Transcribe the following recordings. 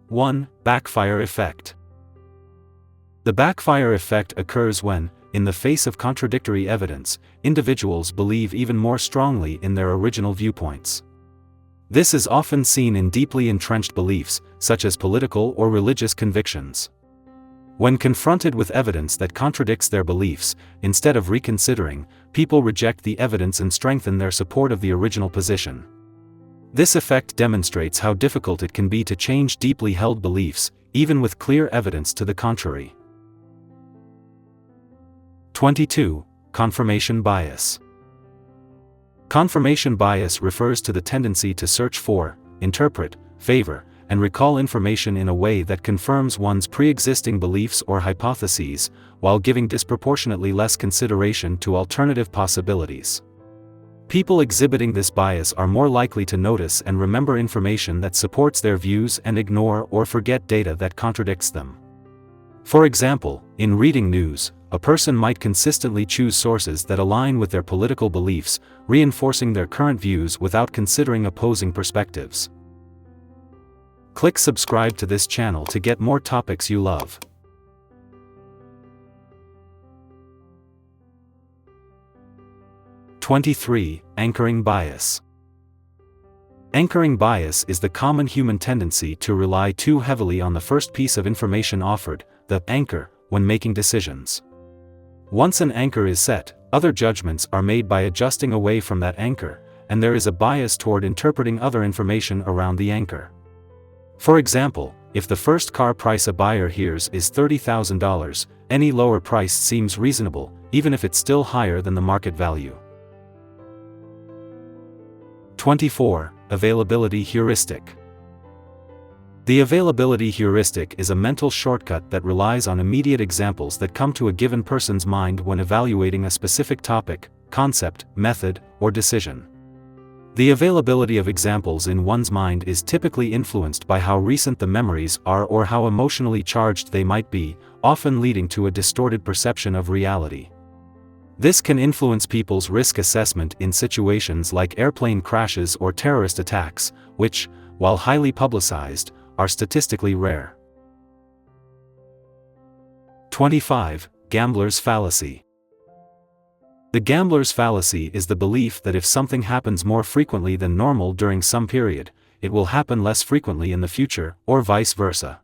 1. Backfire Effect. The backfire effect occurs when, in the face of contradictory evidence, individuals believe even more strongly in their original viewpoints. This is often seen in deeply entrenched beliefs, such as political or religious convictions. When confronted with evidence that contradicts their beliefs, instead of reconsidering, people reject the evidence and strengthen their support of the original position. This effect demonstrates how difficult it can be to change deeply held beliefs, even with clear evidence to the contrary. 22. Confirmation Bias. Confirmation bias refers to the tendency to search for, interpret, favor, and recall information in a way that confirms one's pre-existing beliefs or hypotheses, while giving disproportionately less consideration to alternative possibilities. People exhibiting this bias are more likely to notice and remember information that supports their views and ignore or forget data that contradicts them. For example, in reading news, a person might consistently choose sources that align with their political beliefs, reinforcing their current views without considering opposing perspectives. Click subscribe to this channel to get more topics you love. 23. Anchoring Bias. Anchoring bias is the common human tendency to rely too heavily on the first piece of information offered, the anchor, when making decisions. Once an anchor is set, other judgments are made by adjusting away from that anchor, and there is a bias toward interpreting other information around the anchor. For example, if the first car price a buyer hears is $30,000, any lower price seems reasonable, even if it's still higher than the market value. 24. Availability Heuristic. The availability heuristic is a mental shortcut that relies on immediate examples that come to a given person's mind when evaluating a specific topic, concept, method, or decision. The availability of examples in one's mind is typically influenced by how recent the memories are or how emotionally charged they might be, often leading to a distorted perception of reality. This can influence people's risk assessment in situations like airplane crashes or terrorist attacks, which, while highly publicized, are statistically rare. 25. Gambler's Fallacy. The gambler's fallacy is the belief that if something happens more frequently than normal during some period, it will happen less frequently in the future, or vice versa.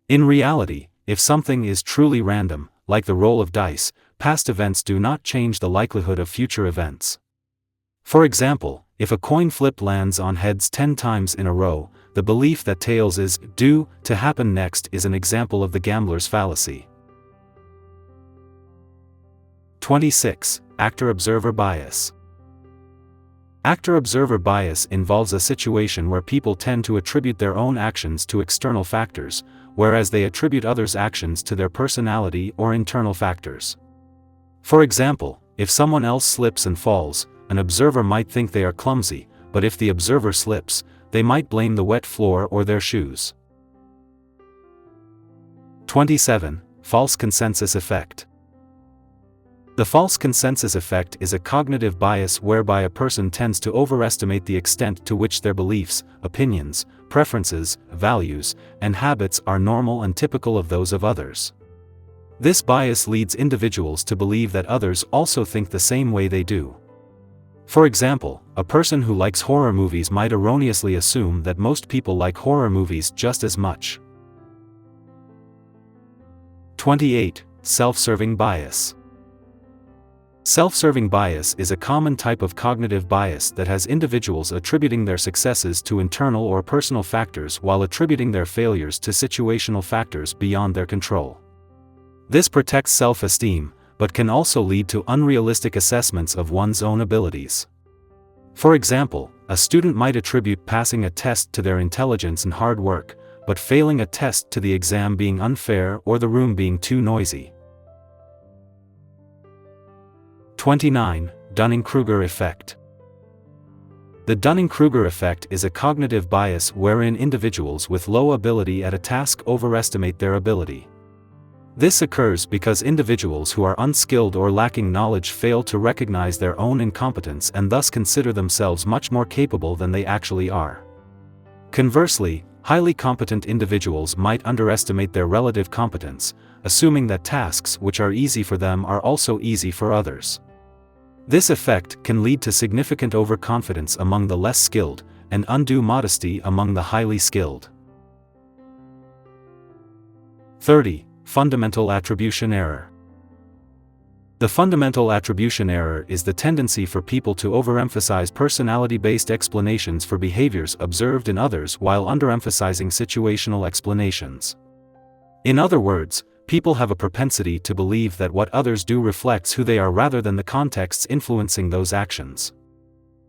In reality, if something is truly random, like the roll of dice, past events do not change the likelihood of future events. For example, if a coin flip lands on heads 10 times in a row, the belief that tails is due to happen next is an example of the gambler's fallacy. 26. Actor-observer bias. Actor-observer bias involves a situation where people tend to attribute their own actions to external factors, whereas they attribute others' actions to their personality or internal factors. For example, if someone else slips and falls, an observer might think they are clumsy, but if the observer slips, they might blame the wet floor or their shoes. 27. False consensus effect. The false consensus effect is a cognitive bias whereby a person tends to overestimate the extent to which their beliefs, opinions, preferences, values, and habits are normal and typical of those of others. This bias leads individuals to believe that others also think the same way they do. For example, a person who likes horror movies might erroneously assume that most people like horror movies just as much. 28. Self-serving bias. Self-serving bias is a common type of cognitive bias that has individuals attributing their successes to internal or personal factors while attributing their failures to situational factors beyond their control. This protects self-esteem, but can also lead to unrealistic assessments of one's own abilities. For example, a student might attribute passing a test to their intelligence and hard work, but failing a test to the exam being unfair or the room being too noisy. 29. Dunning-Kruger Effect. The Dunning-Kruger effect is a cognitive bias wherein individuals with low ability at a task overestimate their ability. This occurs because individuals who are unskilled or lacking knowledge fail to recognize their own incompetence and thus consider themselves much more capable than they actually are. Conversely, highly competent individuals might underestimate their relative competence, assuming that tasks which are easy for them are also easy for others. This effect can lead to significant overconfidence among the less skilled, and undue modesty among the highly skilled. 30. Fundamental attribution error. The fundamental attribution error is the tendency for people to overemphasize personality-based explanations for behaviors observed in others while underemphasizing situational explanations. In other words, people have a propensity to believe that what others do reflects who they are rather than the contexts influencing those actions.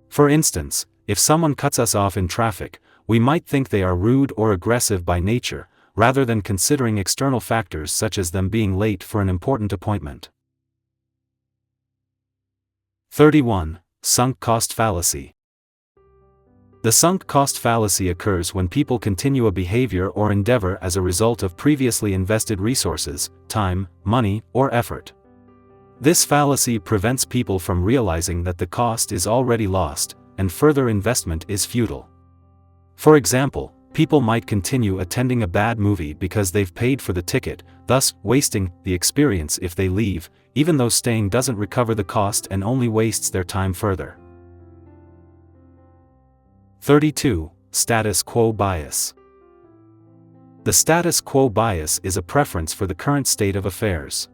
For instance, if someone cuts us off in traffic, we might think they are rude or aggressive by nature, rather than considering external factors such as them being late for an important appointment. 31. Sunk cost fallacy. The sunk cost fallacy occurs when people continue a behavior or endeavor as a result of previously invested resources, time, money, or effort. This fallacy prevents people from realizing that the cost is already lost, and further investment is futile. For example, people might continue attending a bad movie because they've paid for the ticket, thus wasting the experience if they leave, even though staying doesn't recover the cost and only wastes their time further. 32. Status quo bias. The status quo bias is a preference for the current state of affairs.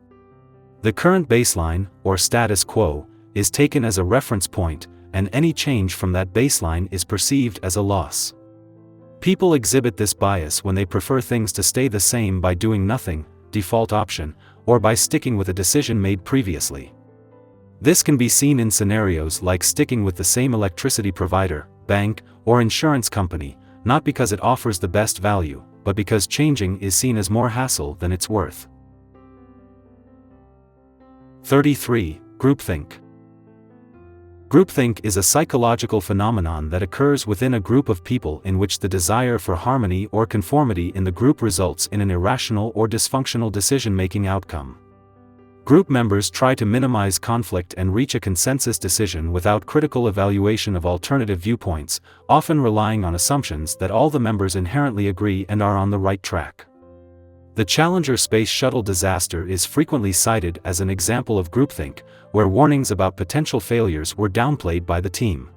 The current baseline, or status quo, is taken as a reference point, and any change from that baseline is perceived as a loss. People exhibit this bias when they prefer things to stay the same by doing nothing, default option, or by sticking with a decision made previously. This can be seen in scenarios like sticking with the same electricity provider, bank, or insurance company, not because it offers the best value, but because changing is seen as more hassle than it's worth. 33. Groupthink. Groupthink is a psychological phenomenon that occurs within a group of people in which the desire for harmony or conformity in the group results in an irrational or dysfunctional decision-making outcome. Group members try to minimize conflict and reach a consensus decision without critical evaluation of alternative viewpoints, often relying on assumptions that all the members inherently agree and are on the right track. The Challenger Space Shuttle disaster is frequently cited as an example of groupthink, where warnings about potential failures were downplayed by the team.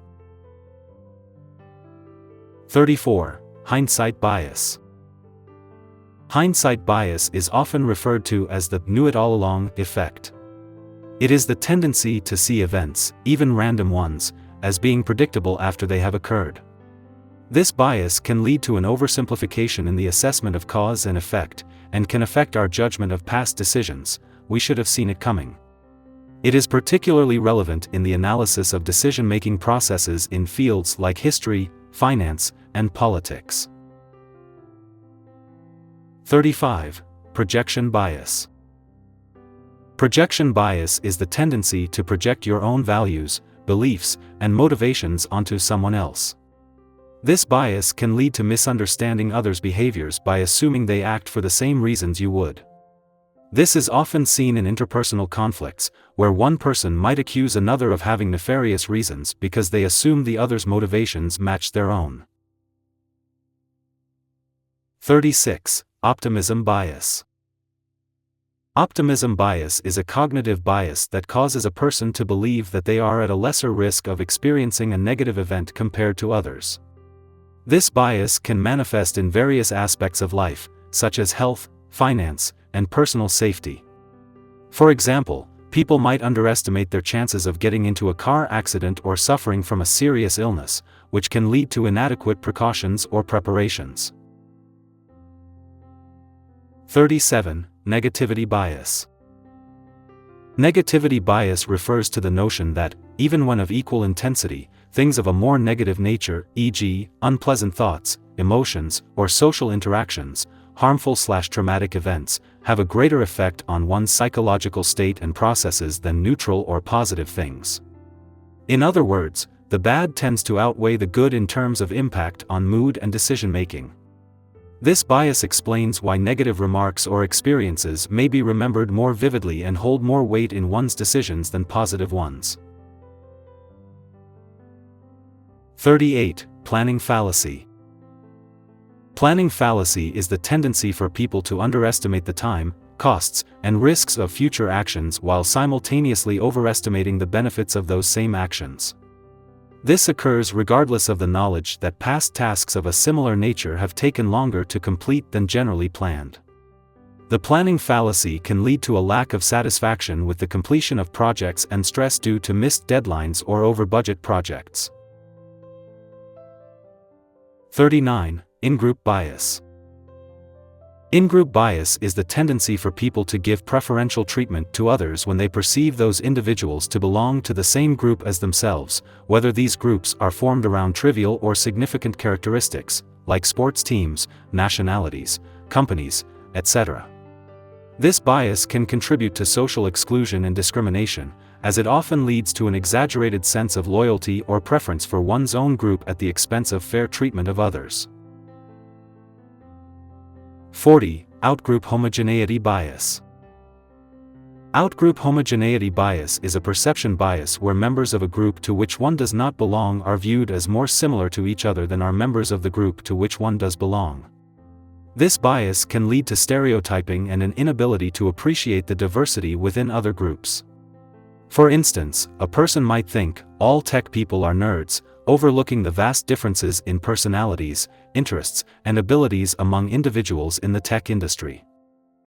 34. Hindsight bias. Hindsight bias is often referred to as the knew-it-all-along effect. It is the tendency to see events, even random ones, as being predictable after they have occurred. This bias can lead to an oversimplification in the assessment of cause and effect, and can affect our judgment of past decisions. We should have seen it coming. It is particularly relevant in the analysis of decision-making processes in fields like history, finance, and politics. 35. Projection bias. Projection bias is the tendency to project your own values, beliefs, and motivations onto someone else. This bias can lead to misunderstanding others' behaviors by assuming they act for the same reasons you would. This is often seen in interpersonal conflicts, where one person might accuse another of having nefarious reasons because they assume the other's motivations match their own. 36. Optimism bias. Optimism bias is a cognitive bias that causes a person to believe that they are at a lesser risk of experiencing a negative event compared to others. This bias can manifest in various aspects of life, such as health, finance, and personal safety. For example, people might underestimate their chances of getting into a car accident or suffering from a serious illness, which can lead to inadequate precautions or preparations. 37. Negativity bias. Negativity bias refers to the notion that, even when of equal intensity, things of a more negative nature, e.g., unpleasant thoughts, emotions, or social interactions, harmful/traumatic events, have a greater effect on one's psychological state and processes than neutral or positive things. In other words, the bad tends to outweigh the good in terms of impact on mood and decision-making. This bias explains why negative remarks or experiences may be remembered more vividly and hold more weight in one's decisions than positive ones. 38. Planning fallacy. planning fallacy is the tendency for people to underestimate the time, costs, and risks of future actions while simultaneously overestimating the benefits of those same actions. This occurs regardless of the knowledge that past tasks of a similar nature have taken longer to complete than generally planned. The planning fallacy can lead to a lack of satisfaction with the completion of projects and stress due to missed deadlines or over-budget projects. 39. Ingroup Bias. Ingroup bias is the tendency for people to give preferential treatment to others when they perceive those individuals to belong to the same group as themselves, whether these groups are formed around trivial or significant characteristics, like sports teams, nationalities, companies, etc. This bias can contribute to social exclusion and discrimination, as it often leads to an exaggerated sense of loyalty or preference for one's own group at the expense of fair treatment of others. 40. Outgroup Homogeneity Bias. Outgroup homogeneity bias is a perception bias where members of a group to which one does not belong are viewed as more similar to each other than are members of the group to which one does belong. This bias can lead to stereotyping and an inability to appreciate the diversity within other groups. For instance, a person might think, all tech people are nerds, overlooking the vast differences in personalities, interests, and abilities among individuals in the tech industry.